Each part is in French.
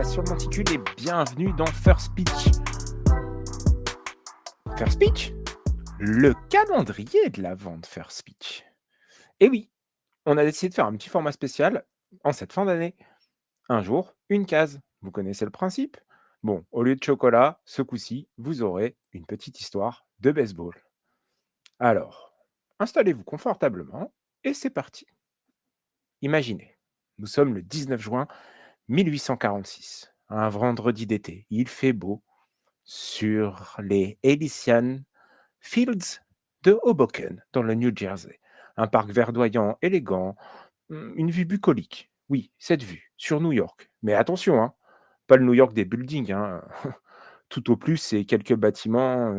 sur le monticule et bienvenue dans First Pitch. First Pitch? Le calendrier de la vente First Pitch. Et oui, on a décidé de faire un petit format spécial en cette fin d'année. Un jour, une case. Vous connaissez le principe? Bon, au lieu de chocolat, ce coup-ci, vous aurez une petite histoire de baseball. Alors, installez-vous confortablement et c'est parti. Imaginez, nous sommes le 19 juin 1846, un vendredi d'été. Il fait beau sur les Elysian Fields de Hoboken, dans le New Jersey. Un parc verdoyant, élégant, une vue bucolique. Oui, cette vue, sur New York. Mais attention, hein, pas le New York des buildings. Hein. Tout au plus, c'est quelques bâtiments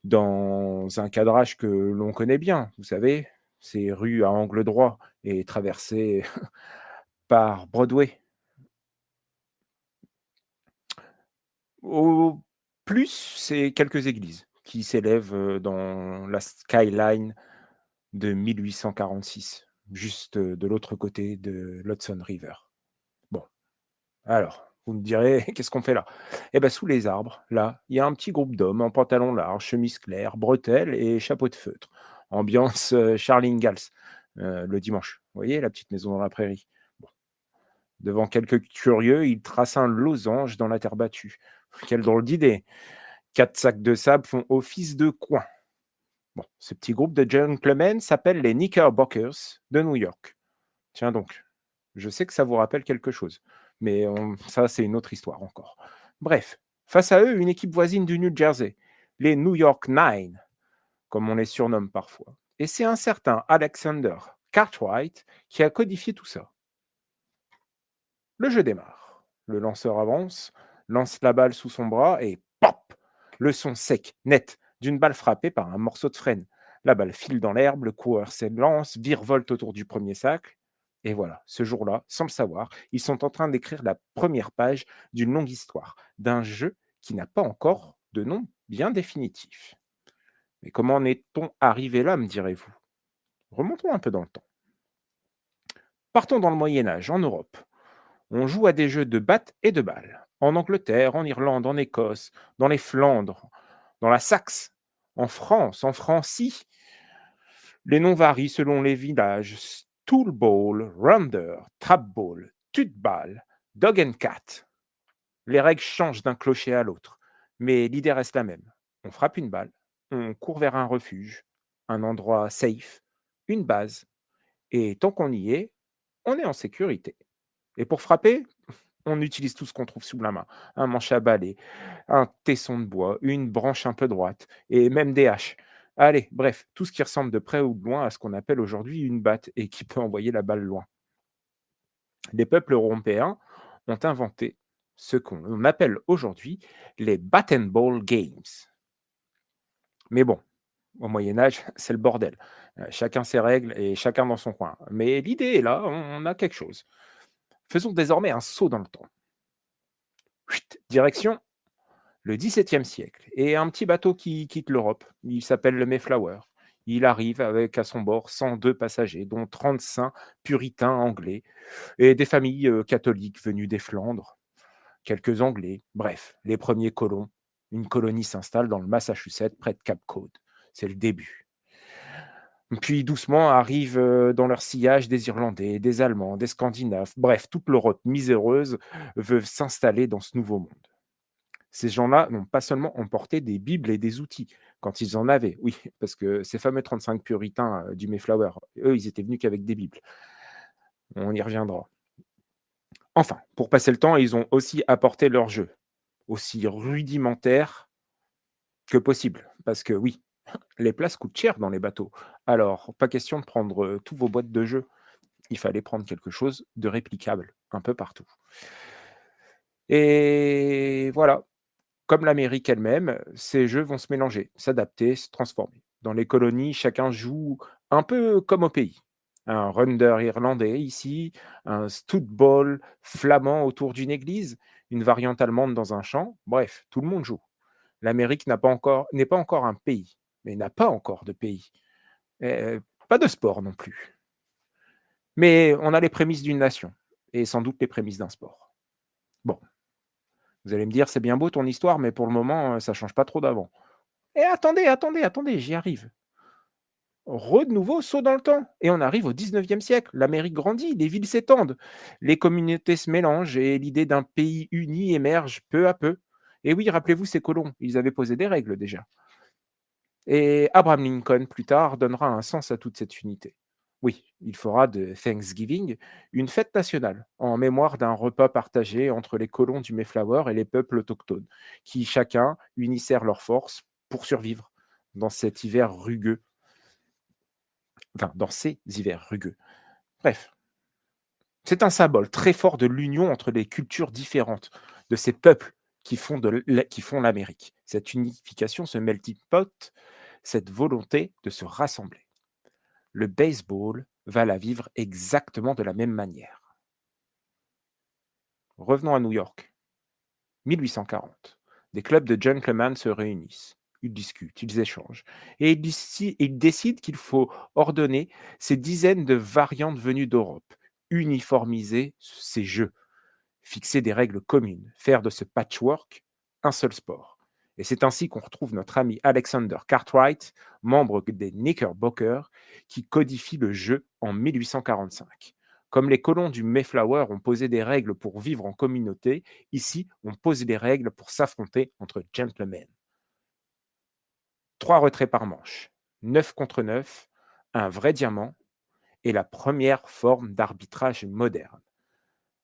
dans un cadrage que l'on connaît bien. Vous savez, ces rues à angle droit et traversées par Broadway. Au plus, c'est quelques églises qui s'élèvent dans la skyline de 1846, juste de l'autre côté de l'Hudson River. Bon, alors, vous me direz, qu'est-ce qu'on fait là? Eh bien, sous les arbres, là, il y a un petit groupe d'hommes en pantalon large, chemise claire, bretelles et chapeau de feutre. Ambiance Charlie Ingalls, le dimanche. Vous voyez, la petite maison dans la prairie. Bon. Devant quelques curieux, il trace un losange dans la terre battue. Quelle drôle d'idée! 4 sacs de sable font office de coin. Bon, ce petit groupe de gentlemen s'appelle les Knickerbockers de New York. Tiens donc, je sais que ça vous rappelle quelque chose, mais ça, c'est une autre histoire encore. Bref, face à eux, une équipe voisine du New Jersey, les New York Nine, comme on les surnomme parfois. Et c'est un certain Alexander Cartwright qui a codifié tout ça. Le jeu démarre. Le lanceur avance, lance la balle sous son bras et pop! Le son sec, net, d'une balle frappée par un morceau de frêne. La balle file dans l'herbe, le coureur s'élance, virevolte autour du premier sac. Et voilà, ce jour-là, sans le savoir, ils sont en train d'écrire la première page d'une longue histoire, d'un jeu qui n'a pas encore de nom bien définitif. Mais comment en est-on arrivé là, me direz-vous? Remontons un peu dans le temps. Partons dans le Moyen Âge, en Europe. On joue à des jeux de batte et de balle. En Angleterre, en Irlande, en Écosse, dans les Flandres, dans la Saxe, en France, en Francie. Les noms varient selon les villages. Stool ball, rounder, trap ball, tutball, dog and cat. Les règles changent d'un clocher à l'autre, mais l'idée reste la même. On frappe une balle, on court vers un refuge, un endroit safe, une base, et tant qu'on y est, on est en sécurité. Et pour frapper, on utilise tout ce qu'on trouve sous la main. Un manche à balai, un tesson de bois, une branche un peu droite et même des haches. Allez, bref, tout ce qui ressemble de près ou de loin à ce qu'on appelle aujourd'hui une batte et qui peut envoyer la balle loin. Les peuples européens ont inventé ce qu'on appelle aujourd'hui les bat and ball games. Mais bon, au Moyen Âge, c'est le bordel. Chacun ses règles et chacun dans son coin. Mais l'idée est là, on a quelque chose. Faisons désormais un saut dans le temps. Chut, direction le XVIIe siècle, et un petit bateau qui quitte l'Europe. Il s'appelle le Mayflower. Il arrive avec à son bord 102 passagers, dont 35 puritains anglais, et des familles catholiques venues des Flandres, quelques Anglais, bref, les premiers colons. Une colonie s'installe dans le Massachusetts, près de Cape Cod. C'est le début. Puis doucement arrivent dans leur sillage des Irlandais, des Allemands, des Scandinaves, bref, toute l'Europe miséreuse veut s'installer dans ce nouveau monde. Ces gens-là n'ont pas seulement emporté des bibles et des outils, quand ils en avaient, oui, parce que ces fameux 35 puritains du Mayflower, eux, ils étaient venus qu'avec des bibles. On y reviendra. Enfin, pour passer le temps, ils ont aussi apporté leur jeu, aussi rudimentaire que possible, parce que oui, les places coûtent cher dans les bateaux. Alors, pas question de prendre tous vos boîtes de jeux. Il fallait prendre quelque chose de réplicable un peu partout. Et voilà, comme l'Amérique elle-même, ces jeux vont se mélanger, s'adapter, se transformer. Dans les colonies, chacun joue un peu comme au pays. Un runder irlandais ici, un stootball flamand autour d'une église, une variante allemande dans un champ. Bref, tout le monde joue. L'Amérique n'est pas encore un pays, mais n'a pas encore de pays. Pas de sport non plus. Mais on a les prémices d'une nation. et sans doute les prémices d'un sport. Bon, vous allez me dire: «C'est bien beau ton histoire, mais pour le moment, ça change pas trop d'avant». Et attendez, j'y arrive. De nouveau, saut dans le temps et on arrive au 19e siècle. L'Amérique grandit, les villes s'étendent, les communautés se mélangent et l'idée d'un pays uni émerge peu à peu. Et oui, rappelez-vous ces colons, ils avaient posé des règles déjà. Et Abraham Lincoln, plus tard, donnera un sens à toute cette unité. Oui, il fera de Thanksgiving une fête nationale, en mémoire d'un repas partagé entre les colons du Mayflower et les peuples autochtones, qui chacun unissèrent leurs forces pour survivre dans cet hiver rugueux, enfin dans ces hivers rugueux. Bref, c'est un symbole très fort de l'union entre les cultures différentes, de ces peuples qui font l'Amérique. Cette unification, ce melting pot, cette volonté de se rassembler. Le baseball va la vivre exactement de la même manière. Revenons à New York, 1840. Des clubs de gentlemen se réunissent. Ils discutent, ils échangent. Et ils décident qu'il faut ordonner ces dizaines de variantes venues d'Europe, uniformiser ces jeux, fixer des règles communes, faire de ce patchwork un seul sport. Et c'est ainsi qu'on retrouve notre ami Alexander Cartwright, membre des Knickerbockers, qui codifie le jeu en 1845. Comme les colons du Mayflower ont posé des règles pour vivre en communauté, ici, on pose des règles pour s'affronter entre gentlemen. 3 retraits par manche, 9 contre 9, un vrai diamant et la première forme d'arbitrage moderne.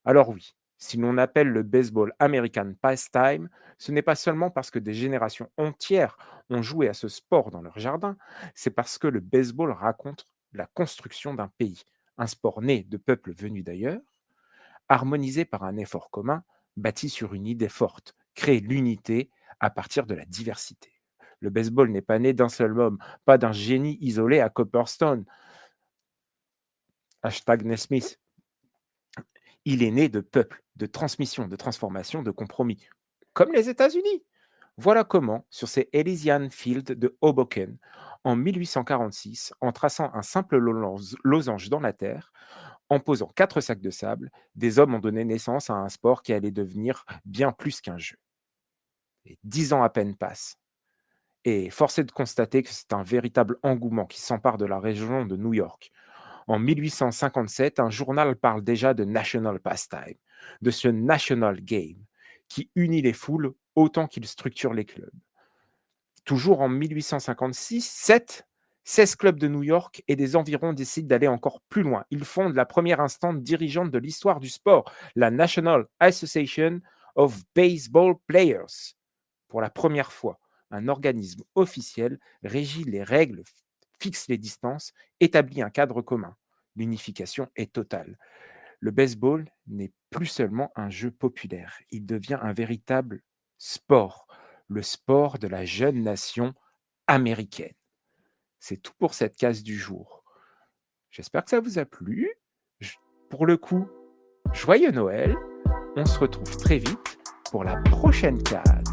Alors oui, si l'on appelle le baseball American Pastime, ce n'est pas seulement parce que des générations entières ont joué à ce sport dans leur jardin, c'est parce que le baseball raconte la construction d'un pays, un sport né de peuples venus d'ailleurs, harmonisé par un effort commun, bâti sur une idée forte, créer l'unité à partir de la diversité. Le baseball n'est pas né d'un seul homme, pas d'un génie isolé à Copperstone. Hashtag Nesmith. Il est né de peuples, de transmission, de transformation, de compromis, comme les États-Unis. Voilà comment, sur ces Elysian Fields de Hoboken, en 1846, en traçant un simple losange dans la terre, en posant 4 sacs de sable, des hommes ont donné naissance à un sport qui allait devenir bien plus qu'un jeu. Et 10 ans à peine passent. Et force est de constater que c'est un véritable engouement qui s'empare de la région de New York. En 1857, un journal parle déjà de National Pastime, de ce National Game, qui unit les foules autant qu'il structure les clubs. Toujours en 1856, 16 clubs de New York et des environs décident d'aller encore plus loin. Ils fondent la première instance dirigeante de l'histoire du sport, la National Association of Baseball Players. Pour la première fois, un organisme officiel régit les règles, fixe les distances, établit un cadre commun. L'unification est totale. Le baseball n'est plus seulement un jeu populaire, il devient un véritable sport, le sport de la jeune nation américaine. C'est tout pour cette case du jour. J'espère que ça vous a plu. Pour le coup, joyeux Noël. On se retrouve très vite pour la prochaine case.